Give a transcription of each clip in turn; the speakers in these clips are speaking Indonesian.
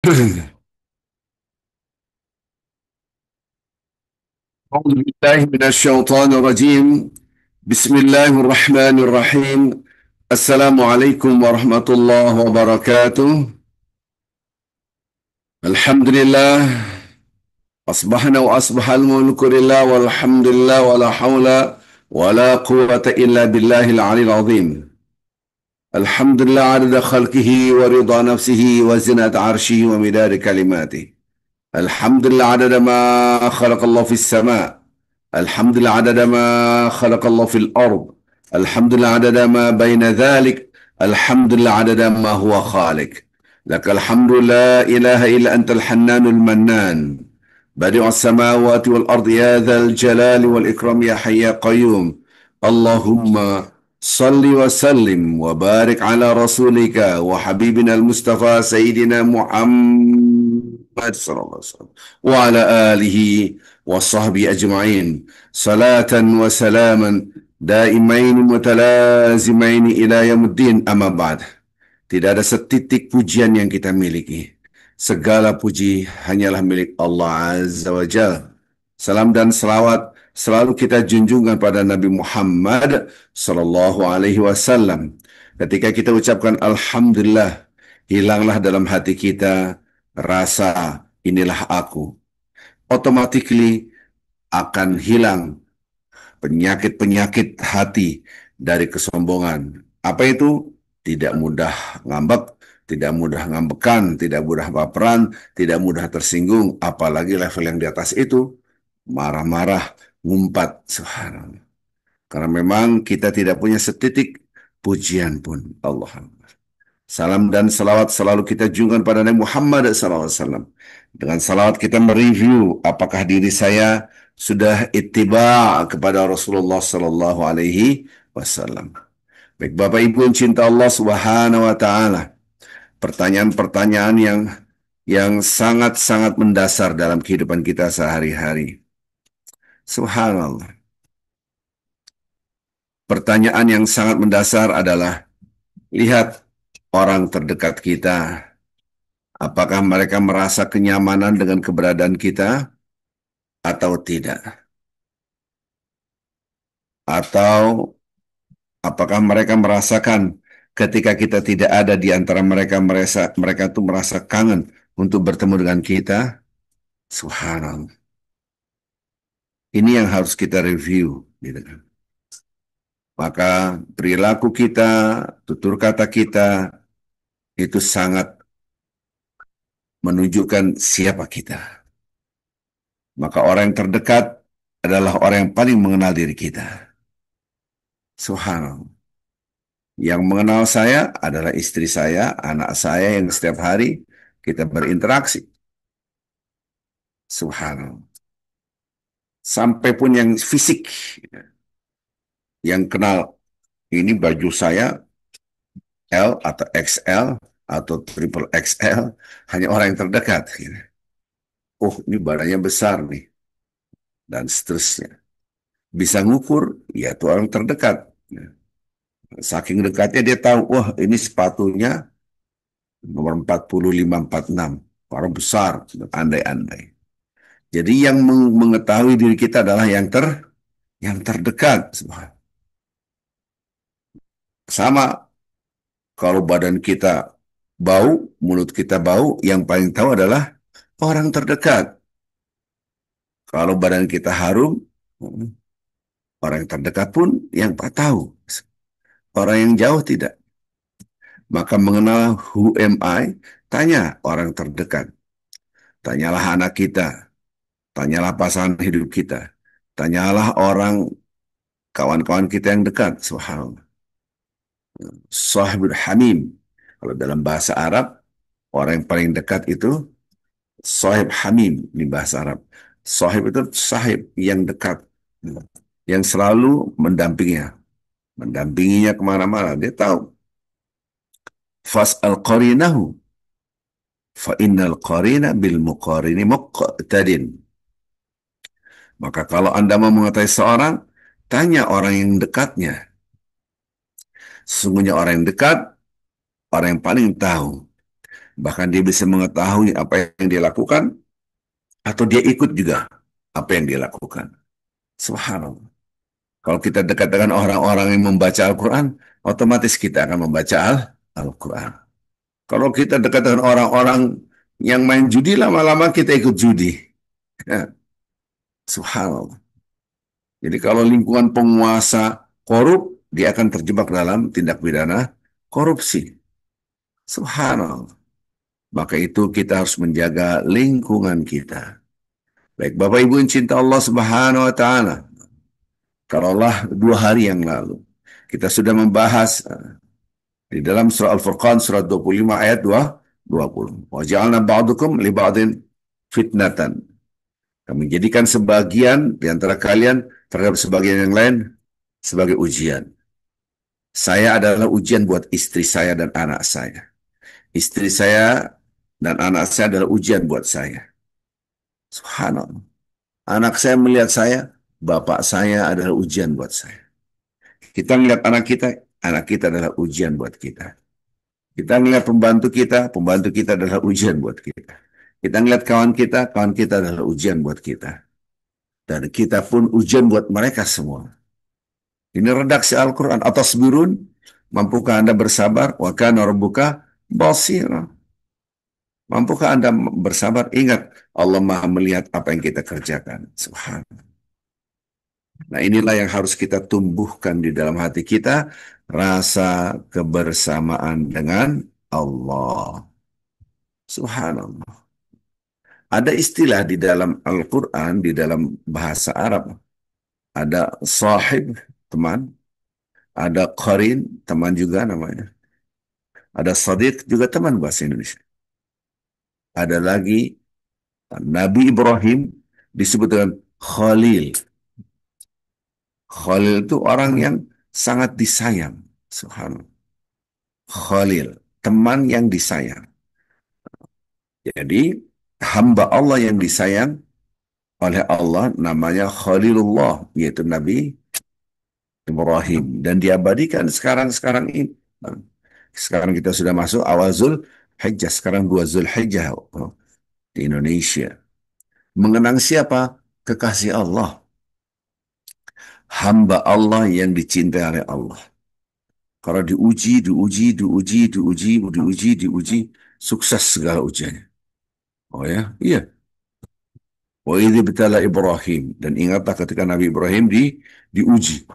أعوذ بالله من الشيطان الرجيم. بسم الله الرحمن الرحيم. السلام عليكم ورحمة الله وبركاته. الحمد لله. أصبحنا وأصبح الملك لله والحمد لله ولا حول ولا قوة إلا بالله العلي العظيم. الحمد لله عدد خلقه ورضا نفسه وزنة عرشه ومدار كلماته. الحمد لله عدد ما خلق الله في السماء. الحمد لله عدد ما خلق الله في الأرض. الحمد لله عدد ما بين ذلك. الحمد لله عدد ما هو خالق. لك الحمد لا إله إلا أنت الحنان المنان، بديع السماوات والأرض يا ذا الجلال والإكرام يا حي يا قيوم. اللهم صل وسلم وبارك على رسولك وحبيبنا المصطفى سيدنا محمد صلى الله عليه وسلم وعلى آله وصحبه أجمعين، صلاة وسلاما دائمين متلازمين إلى يوم الدين. أما بعد. Tidak ada setitik pujian yang kita miliki. Segala puji hanyalah milik Allah Azza wa Jalla. Salam dan selawat selalu kita junjungkan pada Nabi Muhammad sallallahu alaihi wasallam. Ketika kita ucapkan alhamdulillah, hilanglah dalam hati kita rasa inilah aku. Automatically akan hilang penyakit-penyakit hati dari kesombongan. Apa itu? Tidak mudah ngambek, tidak mudah ngambekan, tidak mudah baperan, tidak mudah tersinggung, apalagi level yang di atas itu, marah-marah, ngumpat, subhanallah. Karena memang kita tidak punya setitik pujian pun. Allah. Salam dan salawat selalu kita junjungkan pada Nabi Muhammad SAW. Dengan salawat kita mereview apakah diri saya sudah ittiba kepada Rasulullah Sallallahu Alaihi Wasallam. Baik Bapak Ibu yang cinta Allah Subhanahu Wa Taala, pertanyaan-pertanyaan yang sangat-sangat mendasar dalam kehidupan kita sehari-hari. Subhanallah. Pertanyaan yang sangat mendasar adalah, lihat orang terdekat kita. Apakah mereka merasa kenyamanan dengan keberadaan kita atau tidak? Atau apakah mereka merasakan ketika kita tidak ada di antara mereka, mereka tuh merasa kangen untuk bertemu dengan kita? Subhanallah. Ini yang harus kita review, gitu kan. Maka perilaku kita, tutur kata kita itu sangat menunjukkan siapa kita. Maka orang yang terdekat adalah orang yang paling mengenal diri kita. Subhanallah. Yang mengenal saya adalah istri saya, anak saya yang setiap hari kita berinteraksi. Subhanallah. Sampai pun yang fisik, yang kenal ini baju saya L atau XL atau triple XL, hanya orang yang terdekat. Oh, ini badannya besar nih, dan seterusnya. Bisa ngukur, ya itu orang terdekat. Saking dekatnya dia tahu, wah ini sepatunya nomor 45, 46. Orang besar, andai-andai. Jadi yang mengetahui diri kita adalah yang terdekat. Sama kalau badan kita bau, mulut kita bau, yang paling tahu adalah orang terdekat. Kalau badan kita harum, orang yang terdekat pun yang tahu. Orang yang jauh tidak. Maka mengenal who am I, tanya orang terdekat. Tanyalah anak kita, tanyalah pasangan hidup kita, tanyalah orang kawan-kawan kita yang dekat. Subhanallah. Sahibul Hamim. Kalau dalam bahasa Arab, orang yang paling dekat itu sahib Hamim di bahasa Arab. Sahib itu sahib yang dekat, yang selalu mendampinginya kemana-mana. Dia tahu. Fas'al qarinahu fa innal qarina bil muqarini muqtadin. Maka kalau Anda mau mengetahui seorang, tanya orang yang dekatnya. Sesungguhnya orang yang dekat, orang yang paling tahu. Bahkan dia bisa mengetahui apa yang dia lakukan, atau dia ikut juga apa yang dia lakukan. Subhanallah. Kalau kita dekat dengan orang-orang yang membaca Al-Quran, otomatis kita akan membaca Al-Quran. Kalau kita dekat dengan orang-orang yang main judi, lama-lama kita ikut judi. Ya, subhanallah. Jadi kalau lingkungan penguasa korup, dia akan terjebak dalam tindak pidana korupsi. Subhanallah. Maka itu kita harus menjaga lingkungan kita. Baik Bapak Ibu yang cinta Allah Subhanahu wa taala. Kalaulah 2 hari yang lalu kita sudah membahas di dalam surah Al-Furqan surat 25 ayat 20. Wa ja'alna ba'dukum li ba'din fitnatan. Kami jadikan sebagian di antara kalian terhadap sebagian yang lain sebagai ujian. Saya adalah ujian buat istri saya dan anak saya. Istri saya dan anak saya adalah ujian buat saya. Subhanallah. Anak saya melihat saya, bapak saya adalah ujian buat saya. Kita melihat anak kita adalah ujian buat kita. Kita melihat pembantu kita adalah ujian buat kita. Kita melihat kawan kita adalah ujian buat kita. Dan kita pun ujian buat mereka semua. Ini redaksi Al-Quran. Atas birun, mampukah Anda bersabar? Wa kana rabbuka basira. Mampukah Anda bersabar? Ingat, Allah Maha melihat apa yang kita kerjakan. Subhanallah. Nah, inilah yang harus kita tumbuhkan di dalam hati kita, rasa kebersamaan dengan Allah. Subhanallah. Ada istilah di dalam Al-Quran, di dalam bahasa Arab. Ada sahib, teman. Ada qarin, teman juga namanya. Ada sadiq, juga teman bahasa Indonesia. Ada lagi Nabi Ibrahim disebut dengan Khalil. Khalil itu orang yang sangat disayang. Subhanallah. Khalil, teman yang disayang. Jadi, hamba Allah yang disayang oleh Allah namanya Khalilullah, yaitu Nabi Ibrahim. Dan diabadikan sekarang ini. Sekarang kita sudah masuk awal Zulhijjah. Sekarang 2 Zulhijjah di Indonesia. Mengenang siapa? Kekasih Allah. Hamba Allah yang dicintai oleh Allah. Kalau diuji, sukses segala ujiannya. Oh ya, iya. Wa idh ibtala Ibrahim. Dan ingatlah ketika Nabi Ibrahim diuji.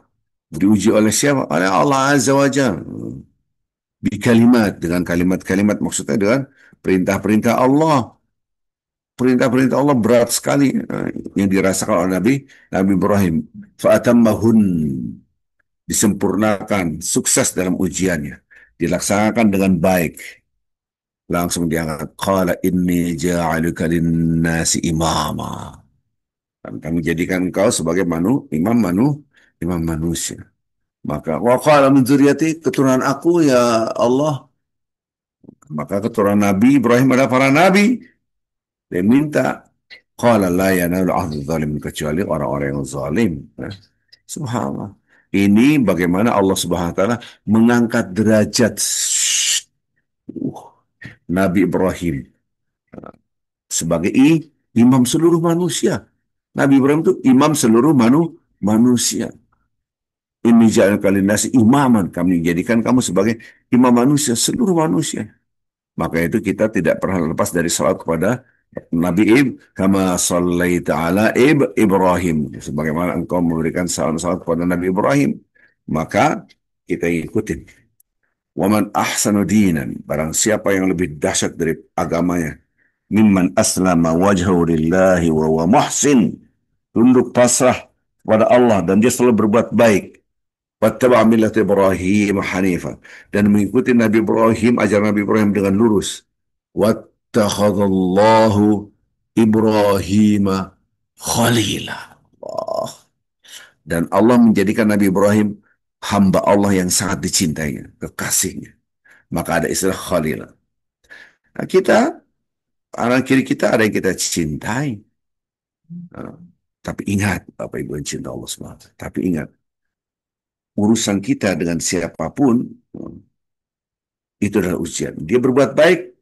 Diuji oleh siapa? Oleh Allah Azza wa Jalla. Bikalimat, dengan kalimat-kalimat, maksudnya dengan perintah-perintah Allah. Perintah-perintah Allah berat sekali yang dirasakan oleh Nabi Ibrahim. Fa'atammahun, disempurnakan, sukses dalam ujiannya, dilaksanakan dengan baik. Langsung diangkat, qala inni ja'aluka linnasi imama. Dan kami jadikan engkau sebagai imam manusia. Maka wa qala min dzurriyyati, keturunan aku ya Allah. Maka keturunan Nabi Ibrahim adalah para nabi. Dia minta, qala la yanalu ahdi zalim, kecuali orang-orang yang zalim. Subhanallah. Ini bagaimana Allah Subhanahu wa taala mengangkat derajat Nabi Ibrahim sebagai imam seluruh manusia. Nabi Ibrahim itu imam seluruh manusia. Ini jangan kalian nasi imaman, kami jadikan kamu sebagai imam manusia, seluruh manusia. Maka itu kita tidak pernah lepas dari salat kepada Nabi kama sallaita ala Ibrahim, sebagaimana engkau memberikan salam-salam kepada Nabi Ibrahim, maka kita ikutin. Waman ahsanu dinan, barang siapa yang lebih dahsyat dari agamanya, mimman aslama wajhahu lillahi wa huwa muhsin, tunduk pasrah kepada Allah dan dia selalu berbuat baik. Wattaba' millat Ibrahim hanifa, dan mengikuti Nabi Ibrahim, ajaran Nabi Ibrahim dengan lurus. Wattakhadallahu Ibrahim khalila. Allah. Dan Allah menjadikan Nabi Ibrahim hamba Allah yang sangat dicintainya, kekasihnya. Maka ada istilah khalila. Nah, kita, anak kiri kita ada yang kita cintai. Nah, tapi ingat, Bapak Ibu yang cinta Allah SWT. Tapi ingat, urusan kita dengan siapapun itu adalah ujian. Dia berbuat baik,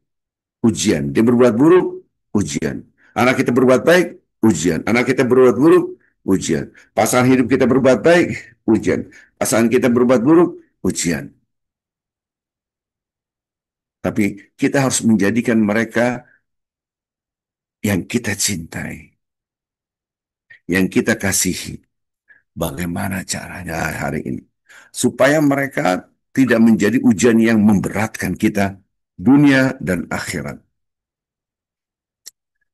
ujian. Dia berbuat buruk, ujian. Anak kita berbuat baik, ujian. Anak kita berbuat buruk, ujian. Pasangan hidup kita berbuat baik, ujian. Pasangan kita berbuat buruk, ujian. Tapi kita harus menjadikan mereka yang kita cintai, yang kita kasihi. Bagaimana caranya hari ini? Supaya mereka tidak menjadi ujian yang memberatkan kita dunia dan akhirat.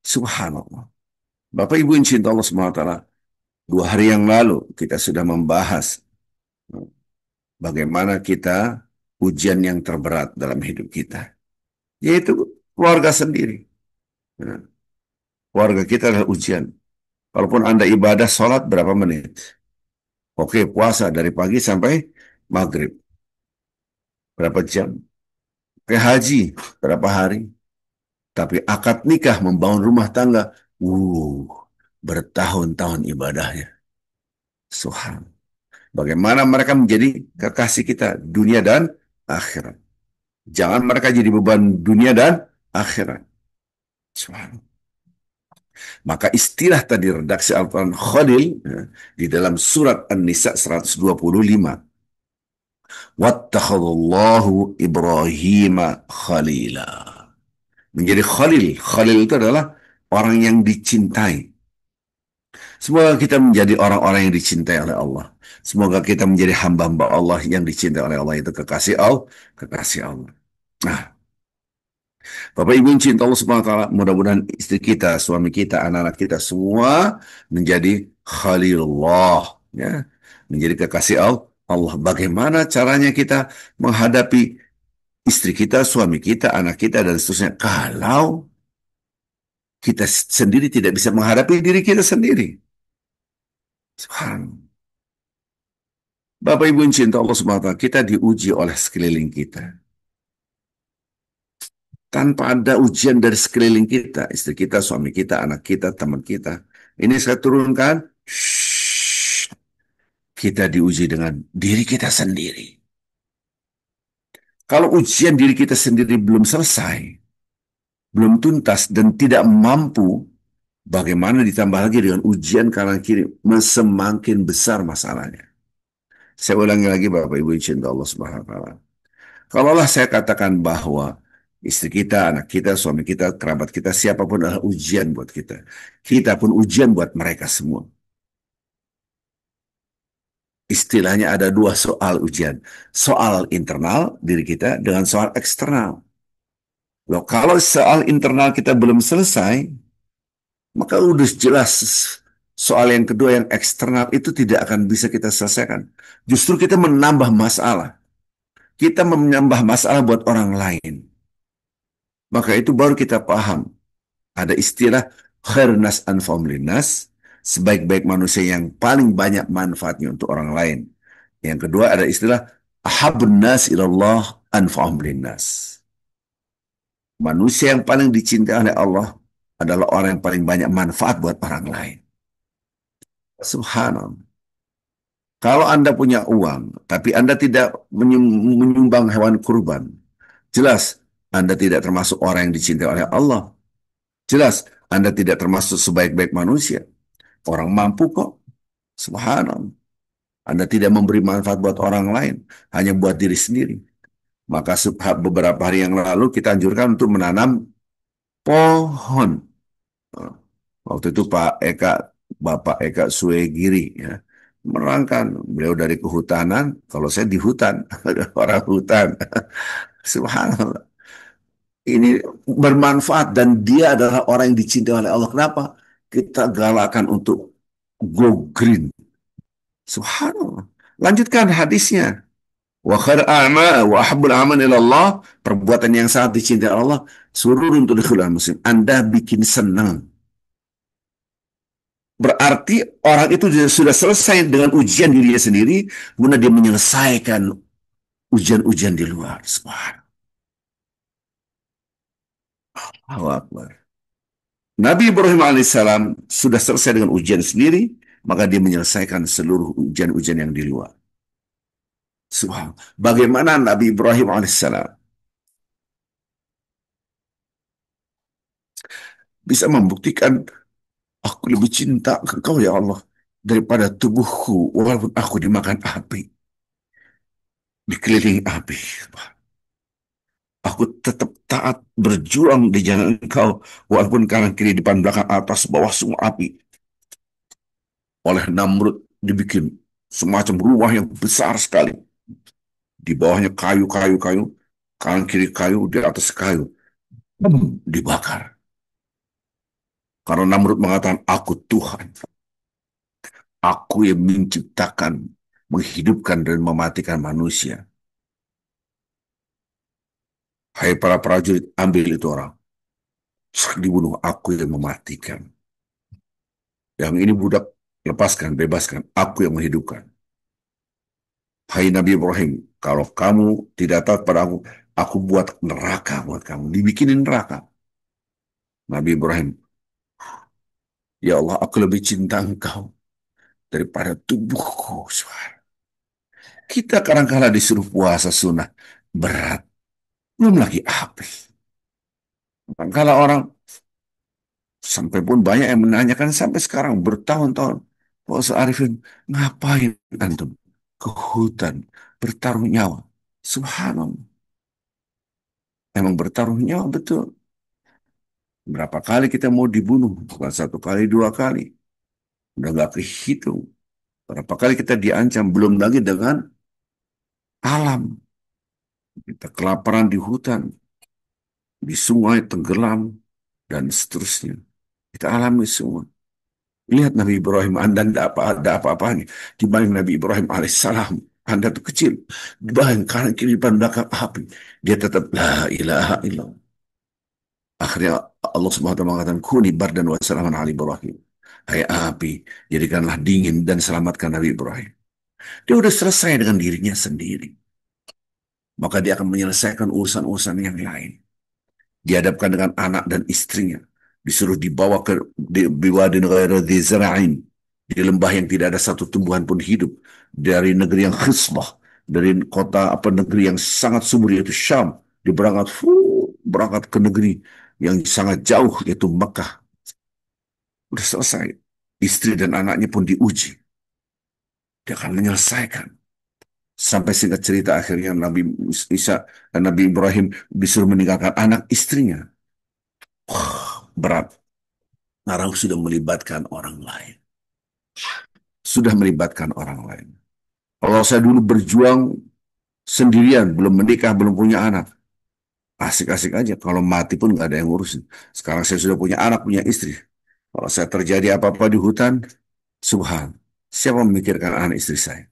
Subhanallah. Bapak Ibu yang cinta Allah SWT, 2 hari yang lalu kita sudah membahas bagaimana kita ujian yang terberat dalam hidup kita, yaitu keluarga sendiri. Ya, keluarga kita adalah ujian. Walaupun Anda ibadah sholat berapa menit? Oke, puasa dari pagi sampai maghrib. Berapa jam? Oke, haji berapa hari? Tapi akad nikah, membangun rumah tangga, uh, bertahun-tahun ibadahnya. Subhan. Bagaimana mereka menjadi kekasih kita dunia dan akhirat. Jangan mereka jadi beban dunia dan akhirat. Subhan. Maka istilah tadi redaksi Al-Quran Khalil ya, di dalam surat An-Nisa 125. Wattakhadallahu Ibrahim khalila. Menjadi khalil. Khalil itu adalah orang yang dicintai. Semoga kita menjadi orang-orang yang dicintai oleh Allah. Semoga kita menjadi hamba-hamba Allah yang dicintai oleh Allah. Itu kekasih Allah. Kekasih Allah. Nah, Bapak Ibu yang cinta Allah Subhanahu wa taala, mudah-mudahan istri kita, suami kita, anak-anak kita semua menjadi khalilullah, ya. Menjadi kekasih Allah. Bagaimana caranya kita menghadapi istri kita, suami kita, anak kita dan seterusnya kalau kita sendiri tidak bisa menghadapi diri kita sendiri. Subhanallah. Bapak Ibu yang cinta Allah Subhanahu wa taala, kita diuji oleh sekeliling kita. Tanpa ada ujian dari sekeliling kita, istri kita, suami kita, anak kita, teman kita. Ini saya turunkan, kita diuji dengan diri kita sendiri. Kalau ujian diri kita sendiri belum selesai, belum tuntas, dan tidak mampu, bagaimana ditambah lagi dengan ujian kanan kiri, semakin besar masalahnya. Saya ulangi lagi Bapak Ibu cinta Allah Subhanahu wa taala. Kalaulah saya katakan bahwa istri kita, anak kita, suami kita, kerabat kita, siapapun adalah ujian buat kita. Kita pun ujian buat mereka semua. Istilahnya ada 2 soal ujian. Soal internal diri kita dengan soal eksternal. Loh, kalau soal internal kita belum selesai, maka udah jelas soal yang kedua yang eksternal itu tidak akan bisa kita selesaikan. Justru kita menambah masalah. Kita menambah masalah buat orang lain. Maka itu baru kita paham. Ada istilah khairnas anfa'um linnas, sebaik-baik manusia yang paling banyak manfaatnya untuk orang lain. Yang kedua ada istilah ahabun nas ilallah anfa'um linnas. Manusia yang paling dicintai oleh Allah adalah orang yang paling banyak manfaat buat orang lain. Subhanallah. Kalau Anda punya uang, tapi Anda tidak menyumbang hewan kurban, jelas Anda tidak termasuk orang yang dicintai oleh Allah. Jelas Anda tidak termasuk sebaik-baik manusia. Orang mampu kok. Subhanallah. Anda tidak memberi manfaat buat orang lain, hanya buat diri sendiri. Maka beberapa hari yang lalu kita anjurkan untuk menanam pohon. Waktu itu Bapak Eka Suegiri ya, menerangkan beliau dari kehutanan, kalau saya di hutan, orang hutan. Subhanallah. Ini bermanfaat dan dia adalah orang yang dicintai oleh Allah. Kenapa? Kita galakan untuk go green. Subhanallah. Lanjutkan hadisnya. Wa khair a'ma wa ahabbul aman ilallah, perbuatan yang sangat dicintai Allah, sururun tudkhilul muslim. Anda bikin senang. Berarti orang itu sudah selesai dengan ujian dirinya sendiri, kemudian dia menyelesaikan ujian-ujian di luar. Subhanallah. Nabi Ibrahim alaihissalam sudah selesai dengan ujian sendiri, maka dia menyelesaikan seluruh ujian-ujian yang di luar. Subhanallah. Bagaimana Nabi Ibrahim alaihissalam bisa membuktikan aku lebih cinta engkau ya Allah daripada tubuhku walaupun aku dimakan api, dikelilingi api. Aku tetap taat berjuang di jalan engkau walaupun kanan kiri depan belakang atas bawah semua api. Oleh Namrud dibikin semacam rumah yang besar sekali. Di bawahnya kayu, kayu, kayu. Kanan kiri kayu, di atas kayu. Dibakar. Karena Namrud mengatakan, aku Tuhan. Aku yang menciptakan, menghidupkan dan mematikan manusia. Hai para prajurit, ambil itu orang. Dibunuh, aku yang mematikan. Yang ini budak, lepaskan, bebaskan. Aku yang menghidupkan. Hai Nabi Ibrahim, kalau kamu tidak taat pada aku buat neraka buat kamu. Dibikinin neraka. Nabi Ibrahim, ya Allah, aku lebih cinta engkau daripada tubuhku. Kita kadang-kala disuruh puasa sunnah. Berat. Belum lagi api. Kadang-kala orang, sampai pun banyak yang menanyakan sampai sekarang bertahun-tahun. Pak Ustaz Arifin, ngapain antum ke hutan bertaruh nyawa? Subhanallah. Emang bertaruh nyawa betul. Berapa kali kita mau dibunuh? Bukan satu kali, dua kali. Udah nggak kehitung. Berapa kali kita diancam, belum lagi dengan alam. Kita kelaparan di hutan, di sungai tenggelam, dan seterusnya. Kita alami semua. Lihat Nabi Ibrahim, Anda tidak ada apa-apanya. Dibanding Nabi Ibrahim alaihissalam. Anda tuh kecil. Dibanding kanan kiri depan belakang api. Dia tetap la ilaha illallah. Akhirnya Allah Subhanahu wa taala mengatakan kuni bardan wa salaman ala Ibrahim. Hai api, jadikanlah dingin dan selamatkan Nabi Ibrahim. Dia udah selesai dengan dirinya sendiri. Maka dia akan menyelesaikan urusan-urusan yang lain. Dihadapkan dengan anak dan istrinya. Disuruh dibawa ke biwadin ghairi dzi zara'in. Di lembah yang tidak ada satu tumbuhan pun hidup. Dari negeri yang khisbah. Dari kota apa negeri yang sangat subur yaitu Syam. Berangkat ke negeri yang sangat jauh yaitu Mekah. Udah selesai. Istri dan anaknya pun diuji. Dia akan menyelesaikan. Sampai singkat cerita akhirnya Nabi Isa dan Nabi Ibrahim disuruh meninggalkan anak istrinya. Berat. Karena sudah melibatkan orang lain. Sudah melibatkan orang lain. Kalau saya dulu berjuang sendirian, belum menikah, belum punya anak. Asik-asik aja. Kalau mati pun nggak ada yang ngurusin. Sekarang saya sudah punya anak, punya istri. Kalau saya terjadi apa-apa di hutan, subhan. Siapa memikirkan anak istri saya?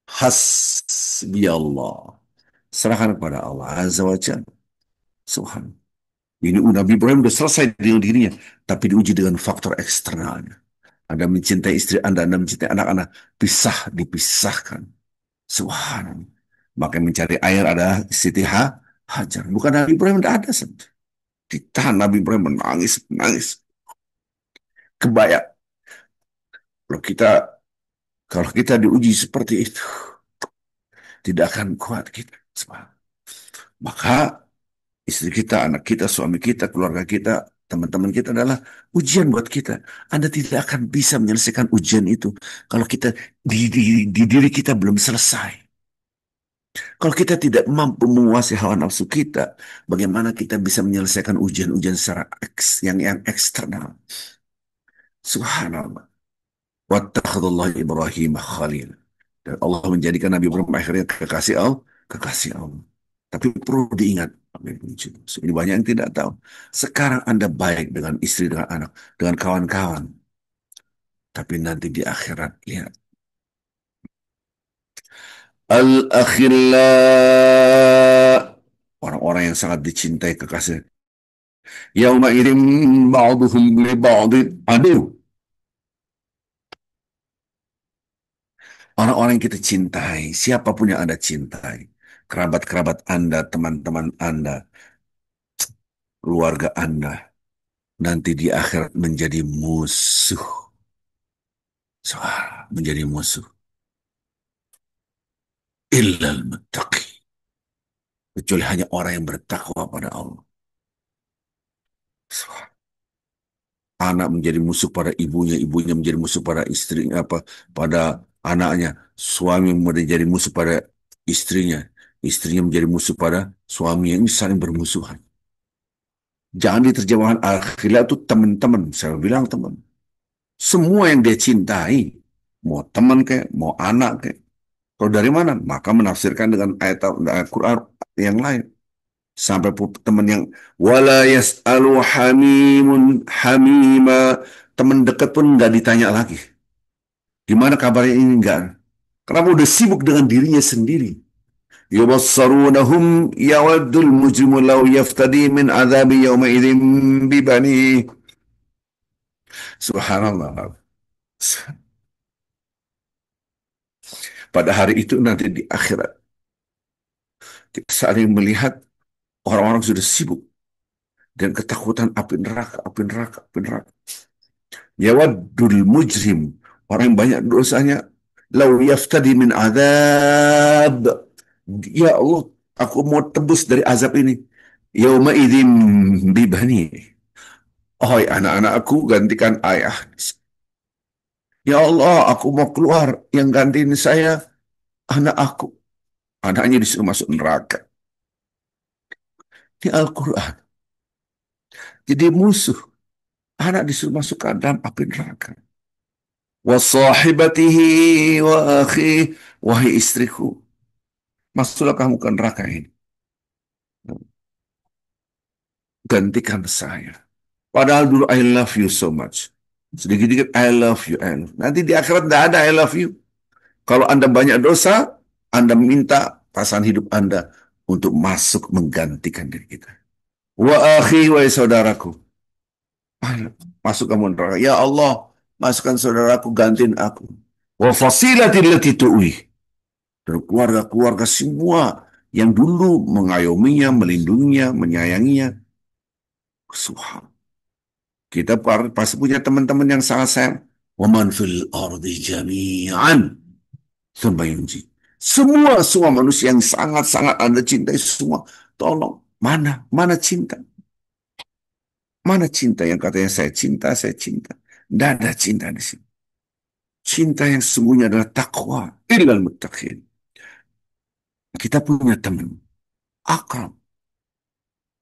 Hasbi Allah. Serahkan kepada Allah Azza wa Jalla. Subhan. Ini Nabi Ibrahim sudah selesai dengan dirinya. Tapi diuji dengan faktor eksternalnya. Anda mencintai istri Anda, Anda mencintai anak-anak. Pisah, dipisahkan. Subhanallah. Maka mencari air adalah Siti Hajar. Bukan Nabi Ibrahim, tidak ada. Ditahan Nabi Ibrahim menangis, menangis. Kebayang. Kalau kita kalau kita diuji seperti itu, tidak akan kuat kita. Maka istri kita, anak kita, suami kita, keluarga kita, teman-teman kita adalah ujian buat kita. Anda tidak akan bisa menyelesaikan ujian itu kalau kita di diri kita belum selesai. Kalau kita tidak mampu menguasai hawa nafsu kita, bagaimana kita bisa menyelesaikan ujian-ujian secara yang eksternal? Subhanallah. Wattakhadallah Ibrahim khalil. Dan Allah menjadikan Nabi Ibrahim akhirnya kekasih Allah, kekasih Allah. Tapi perlu diingat, ini banyak yang tidak tahu. Sekarang Anda baik dengan istri, dengan anak, dengan kawan-kawan. Tapi nanti di akhirat, lihat. Al-akhillah. Orang-orang yang sangat dicintai kekasih. Yauma idim ba'duhum li ba'din adu. Orang-orang yang kita cintai, siapapun yang Anda cintai, kerabat-kerabat Anda, teman-teman Anda, keluarga Anda, nanti di akhirat menjadi musuh. Menjadi musuh. Illal muttaqi. Kecuali hanya orang yang bertakwa pada Allah. anak menjadi musuh pada ibunya, ibunya menjadi musuh pada istrinya, pada anaknya, suami menjadi musuh pada istrinya, istrinya menjadi musuh pada suaminya. Ini saling bermusuhan. Jangan diterjemahkan al-khilaf itu teman-teman. Saya bilang teman. Semua yang dia cintai, mau teman kayak, mau anak kayak. Kalau dari mana? Maka menafsirkan dengan ayat Quran yang lain. Sampai teman yang wala yas'alu hamimun hamima, teman dekat pun nggak ditanya lagi. Gimana kabarnya ini enggak? Karena udah sibuk dengan dirinya sendiri. Yubassarunahum yawaddul mujrimu law yaftadi min azabi yawma idzin bibani. Subhanallah. Pada hari itu nanti di akhirat kita saling melihat orang-orang sudah sibuk dan ketakutan api neraka, api neraka, api neraka. Yawaddul mujrim, orang yang banyak dosanya, lau yaftadi min azab. Ya Allah, aku mau tebus dari azab ini. Yauma idzin bibani. Oh anak-anak aku gantikan ayah. Ya Allah, aku mau keluar. Yang gantiin saya anak aku. Anaknya disuruh masuk neraka. Di Al-Quran. Jadi musuh. Anak disuruh masuk ke dalam api neraka. Wasahibatihi wa akhi. Wahai istriku. Masuklah kamu ke neraka ini. Gantikan saya. Padahal dulu I love you so much. Sedikit-sedikit I love you. I love you. Nanti di akhirat tidak ada I love you. Kalau Anda banyak dosa, Anda minta pasangan hidup Anda untuk masuk menggantikan diri kita. Wa akhi wa saudaraku. Masuk kamu neraka. Ya Allah, masukkan saudaraku, gantiin aku. Wa fasilati lati tu'wi. Dan keluarga-keluarga semua yang dulu mengayominya, melindunginya, menyayanginya. Subhan. Kita pasti punya teman-teman yang sangat sayang. Wa man fil ardi jami'an. Sembayunji. Semua manusia yang sangat-sangat Anda cintai semua. Tolong, mana cinta? Mana cinta yang katanya saya cinta, saya cinta. Tidak ada cinta di sini. Cinta yang sesungguhnya adalah takwa. Illal muttaqin. Kita punya teman. Akal.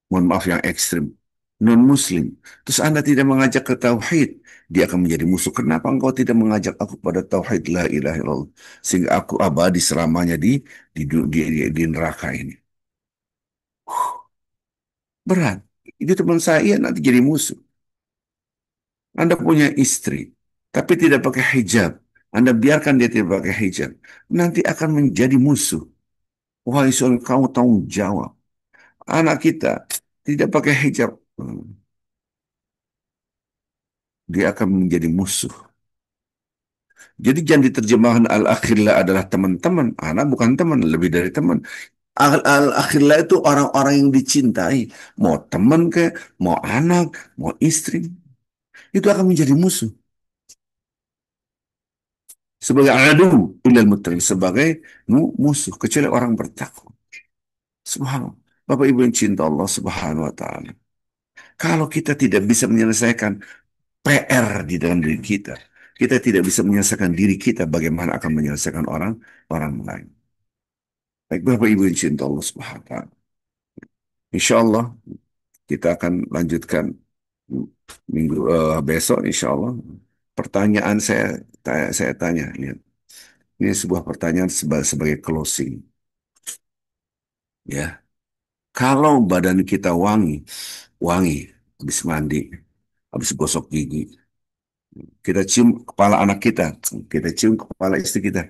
Mohon maaf yang ekstrim. Non-Muslim. Terus Anda tidak mengajak ke tauhid. Dia akan menjadi musuh. Kenapa engkau tidak mengajak aku pada tauhid la ilaha illallah? Sehingga aku abadi selamanya di neraka ini. Berat. Itu teman saya nanti jadi musuh. Anda punya istri, tapi tidak pakai hijab. Anda biarkan dia tidak pakai hijab. Nanti akan menjadi musuh. Wahai suami, kamu tanggung jawab. Anak kita tidak pakai hijab. Dia akan menjadi musuh. Jadi jangan diterjemahkan al-akhillah adalah teman-teman. Anak bukan teman, lebih dari teman. Al-akhillah itu orang-orang yang dicintai. Mau teman ke, mau anak, mau istri. Itu akan menjadi musuh. Sebagai adu ilal muttaqin, sebagai musuh kecuali orang bertakwa. Subhanallah. Bapak Ibu yang cinta Allah Subhanahu wa taala. Kalau kita tidak bisa menyelesaikan PR di dalam diri kita, kita tidak bisa menyelesaikan diri kita, bagaimana akan menyelesaikan orang lain. Baik Bapak Ibu yang cinta Allah Subhanahu wa taala. Insya Allah kita akan lanjutkan minggu besok insya Allah. Pertanyaan saya tanya, lihat. Ini sebuah pertanyaan sebagai closing. Ya, kalau badan kita wangi, wangi, habis mandi, habis gosok gigi, kita cium kepala anak kita cium kepala istri kita,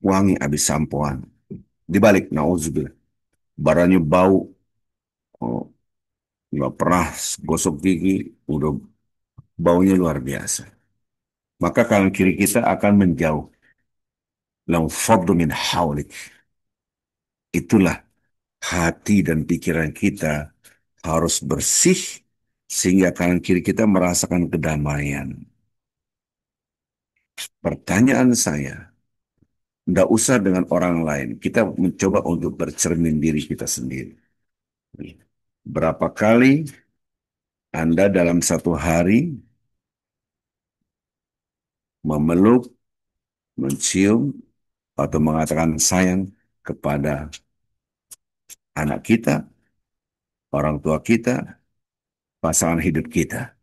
wangi habis sampoan. Dibalik, nauzubillah, badannya bau, oh, nggak pernah gosok gigi, udah baunya luar biasa. Maka kanan kiri kita akan menjauh. Lam faddu min hawlik. Itulah hati dan pikiran kita harus bersih sehingga kanan kiri kita merasakan kedamaian. Pertanyaan saya, tidak usah dengan orang lain. Kita mencoba untuk bercermin diri kita sendiri. Berapa kali Anda dalam satu hari memeluk, mencium, atau mengatakan sayang kepada anak kita, orang tua kita, pasangan hidup kita?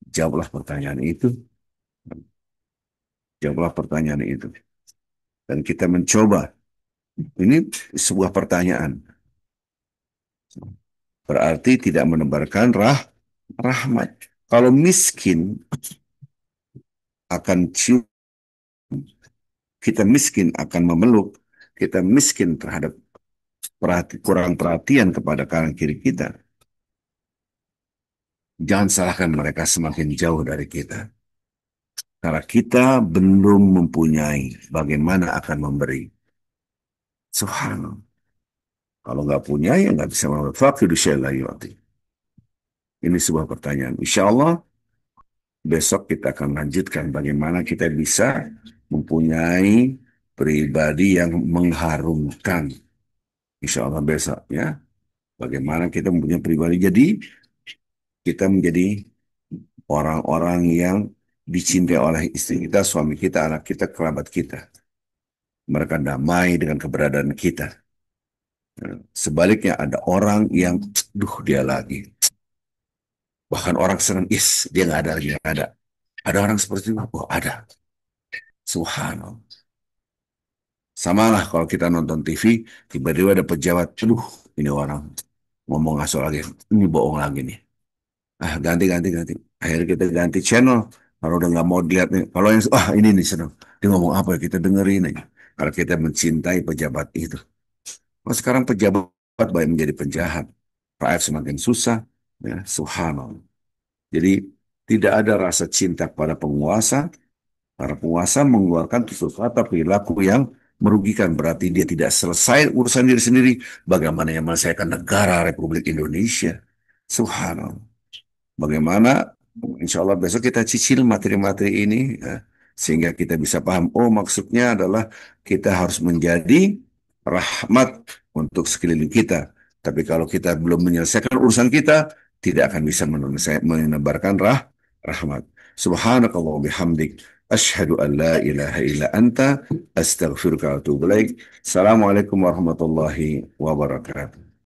Jawablah pertanyaan itu, jawablah pertanyaan itu. Dan kita mencoba, ini sebuah pertanyaan, berarti tidak menebarkan rahmat. Kalau miskin akan cium, kita miskin akan memeluk, kita miskin terhadap kurang perhatian kepada kanan kiri kita. Jangan salahkan mereka semakin jauh dari kita. Karena kita belum mempunyai bagaimana akan memberi. Subhanallah. Kalau nggak punya ya nggak bisa memberi. Fakidu syai'la yu'ti. Ini sebuah pertanyaan. Insya Allah besok kita akan lanjutkan bagaimana kita bisa mempunyai pribadi yang mengharumkan. Insya Allah besok ya. Bagaimana kita mempunyai pribadi. Jadi kita menjadi orang-orang yang dicintai oleh istri kita, suami kita, anak kita, kerabat kita. Mereka damai dengan keberadaan kita. Sebaliknya ada orang yang, duh dia lagi. Bahkan orang senang, dia nggak ada lagi, nggak ada. Ada orang seperti itu, oh ada. Subhanallah. Sama lah kalau kita nonton TV, tiba-tiba ada pejabat, aduh ini orang ngomong asal lagi, ini bohong lagi nih. Ah ganti, ganti, ganti. Akhirnya kita ganti channel. Kalau udah nggak mau dilihat nih, kalau yang, ini nih senang. Dia ngomong apa ya, kita dengerin aja. Kalau kita mencintai pejabat itu. Oh, sekarang pejabat banyak menjadi penjahat. Rakyat semakin susah. Ya, subhanallah. Jadi tidak ada rasa cinta pada penguasa. Para penguasa mengeluarkan tutur kata perilaku yang merugikan. Berarti dia tidak selesai urusan diri sendiri. Bagaimana yang menyelesaikan negara Republik Indonesia. Subhanallah. Bagaimana, insya Allah besok kita cicil materi-materi ini, ya, sehingga kita bisa paham, oh maksudnya adalah kita harus menjadi rahmat untuk sekeliling kita. Tapi kalau kita belum menyelesaikan urusan kita, tidak akan bisa menebarkan rahmat. Subhanakallah wa bihamdik. Ashhadu an la ilaha illa anta astaghfiruka wa atubu ilaik. Assalamualaikum warahmatullahi wabarakatuh.